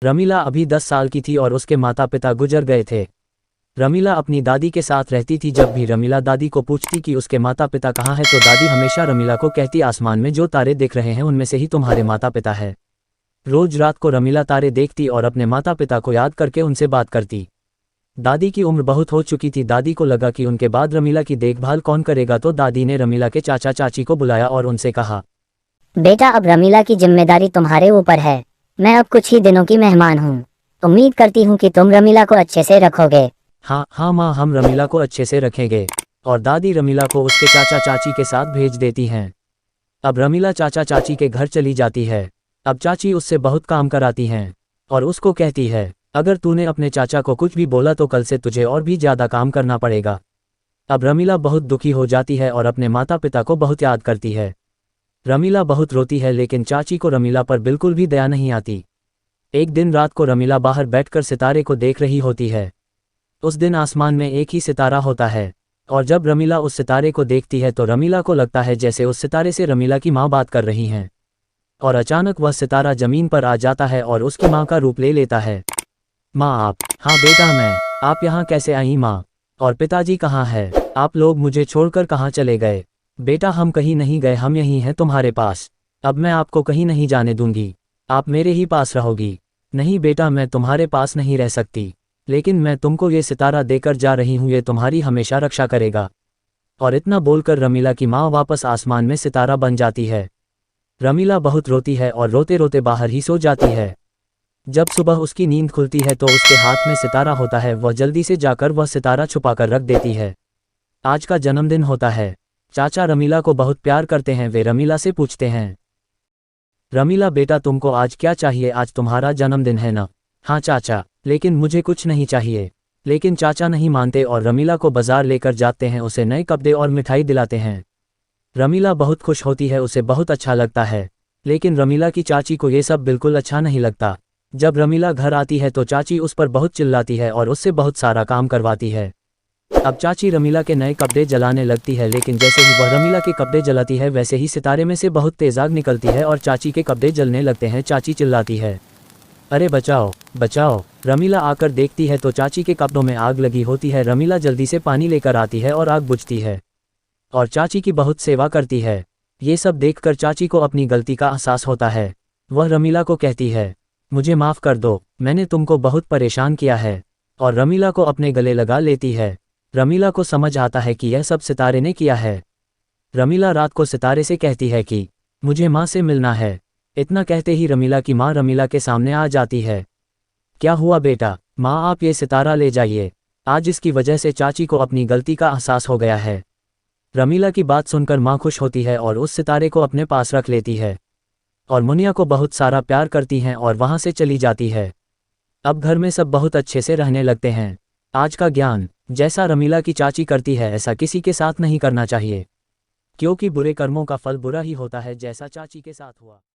रमीला अभी 10 साल की थी और उसके माता पिता गुजर गए थे। रमीला अपनी दादी के साथ रहती थी। जब भी रमीला दादी को पूछती कि उसके माता पिता कहाँ हैं तो दादी हमेशा रमीला को कहती आसमान में जो तारे दिख रहे हैं उनमें से ही तुम्हारे माता पिता है। रोज रात को रमीला तारे देखती और अपने माता पिता को याद करके उनसे बात करती। दादी की उम्र बहुत हो चुकी थी। दादी को लगा कि उनके बाद रमीला की देखभाल कौन करेगा, तो दादी ने रमीला के चाचा चाची को बुलाया और उनसे कहा, बेटा अब रमीला की जिम्मेदारी तुम्हारे ऊपर है। मैं अब कुछ ही दिनों की मेहमान हूँ। उम्मीद करती हूँ कि तुम रमीला को अच्छे से रखोगे। हाँ माँ, हम रमीला को अच्छे से रखेंगे। और दादी रमीला को उसके चाचा चाची के साथ भेज देती हैं। अब रमीला चाचा चाची के घर चली जाती है। अब चाची उससे बहुत काम कराती हैं और उसको कहती है, अगर तूने अपने चाचा को कुछ भी बोला तो कल से तुझे और भी ज़्यादा काम करना पड़ेगा। अब रमीला बहुत दुखी हो जाती है और अपने माता पिता को बहुत याद करती है। रमीला बहुत रोती है लेकिन चाची को रमीला पर बिल्कुल भी दया नहीं आती। एक दिन रात को रमीला बाहर बैठकर सितारे को देख रही होती है। उस दिन आसमान में एक ही सितारा होता है और जब रमीला उस सितारे को देखती है तो रमीला को लगता है जैसे उस सितारे से रमीला की माँ बात कर रही हैं। और अचानक वह सितारा जमीन पर आ जाता है और उसकी माँ का रूप ले लेता है। माँ आप? हाँ बेटा मैं। आप यहाँ कैसे आई माँ? और पिताजी कहाँ है? आप लोग मुझे छोड़कर कहाँ चले गए? बेटा हम कहीं नहीं गए, हम यहीं हैं तुम्हारे पास। अब मैं आपको कहीं नहीं जाने दूंगी, आप मेरे ही पास रहोगी। नहीं बेटा मैं तुम्हारे पास नहीं रह सकती, लेकिन मैं तुमको ये सितारा देकर जा रही हूँ, ये तुम्हारी हमेशा रक्षा करेगा। और इतना बोलकर रमीला की माँ वापस आसमान में सितारा बन जाती है। रमीला बहुत रोती है और रोते रोते बाहर ही सो जाती है। जब सुबह उसकी नींद खुलती है तो उसके हाथ में सितारा होता है। वह जल्दी से जाकर वह सितारा छुपाकर रख देती है। आज का जन्मदिन होता है। चाचा रमीला को बहुत प्यार करते हैं। वे रमीला से पूछते हैं, रमीला बेटा तुमको आज क्या चाहिए? आज तुम्हारा जन्मदिन है ना? हाँ चाचा, लेकिन मुझे कुछ नहीं चाहिए। लेकिन चाचा नहीं मानते और रमीला को बाजार लेकर जाते हैं, उसे नए कपड़े और मिठाई दिलाते हैं। रमीला बहुत खुश होती है, उसे बहुत अच्छा लगता है। लेकिन रमीला की चाची को ये सब बिल्कुल अच्छा नहीं लगता। जब रमीला घर आती है तो चाची उस पर बहुत चिल्लाती है और उससे बहुत सारा काम करवाती है। अब चाची रमीला के नए कपड़े जलाने लगती है, लेकिन जैसे ही वह रमीला के कपड़े जलाती है वैसे ही सितारे में से बहुत तेज आग निकलती है और चाची के कपड़े जलने लगते हैं। चाची चिल्लाती है, अरे बचाओ बचाओ। रमीला आकर देखती है तो चाची के कपड़ों में आग लगी होती है। रमीला जल्दी से पानी लेकर आती है और आग बुझती है और चाची की बहुत सेवा करती है। ये सब देखकर चाची को अपनी गलती का एहसास होता है। वह रमीला को कहती है, मुझे माफ़ कर दो, मैंने तुमको बहुत परेशान किया है। और रमीला को अपने गले लगा लेती है। रमीला को समझ आता है कि यह सब सितारे ने किया है। रमीला रात को सितारे से कहती है कि मुझे माँ से मिलना है। इतना कहते ही रमीला की माँ रमीला के सामने आ जाती है। क्या हुआ बेटा? माँ आप ये सितारा ले जाइए, आज इसकी वजह से चाची को अपनी गलती का एहसास हो गया है। रमीला की बात सुनकर माँ खुश होती है और उस सितारे को अपने पास रख लेती है और मुनिया को बहुत सारा प्यार करती हैं और वहाँ से चली जाती है। अब घर में सब बहुत अच्छे से रहने लगते हैं। आज का ज्ञान, जैसा रमीला की चाची करती है ऐसा किसी के साथ नहीं करना चाहिए, क्योंकि बुरे कर्मों का फल बुरा ही होता है, जैसा चाची के साथ हुआ।